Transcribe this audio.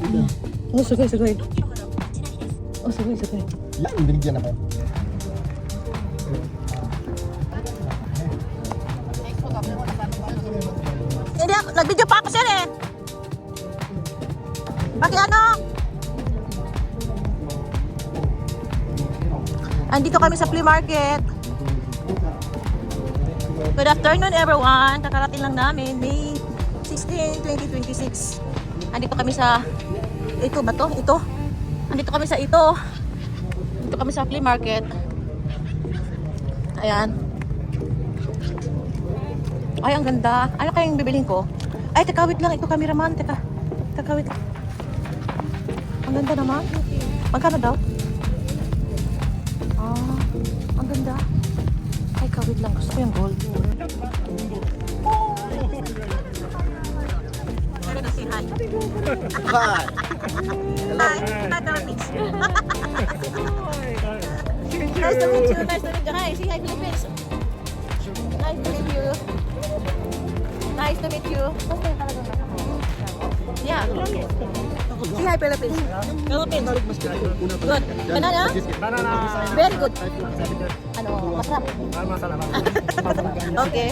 Oh, sugay. Oh, sugay. Yan, binigyan ako. Hindi, nag-video pa ako sir eh. Bakit ano? Andito kami sa flea market. Good afternoon everyone. Kakarating lang namin. May 16, 2026. Andito kami sa... Ito ba to? Ito. Andito kami sa ito. Andito kami sa flea market. Ayan. Ay, ang ganda. Ano kayang bibilin ko? Ay, teka, wait lang. Ito, cameraman. Teka, wait. Ang ganda naman. Magkano daw? Ah, ang ganda. Ay, kawit lang. Gusto ko yung gold. Pero na say hi. Hi. Hi. Hi, darlings. Nice to meet you. Hi, say hi, Philippines. Nice to meet you. Nice to meet you. Yeah. Say hi, Philippines. Philippines. Good. Banana? Very good. Ano, masarap. Masarap. Okay.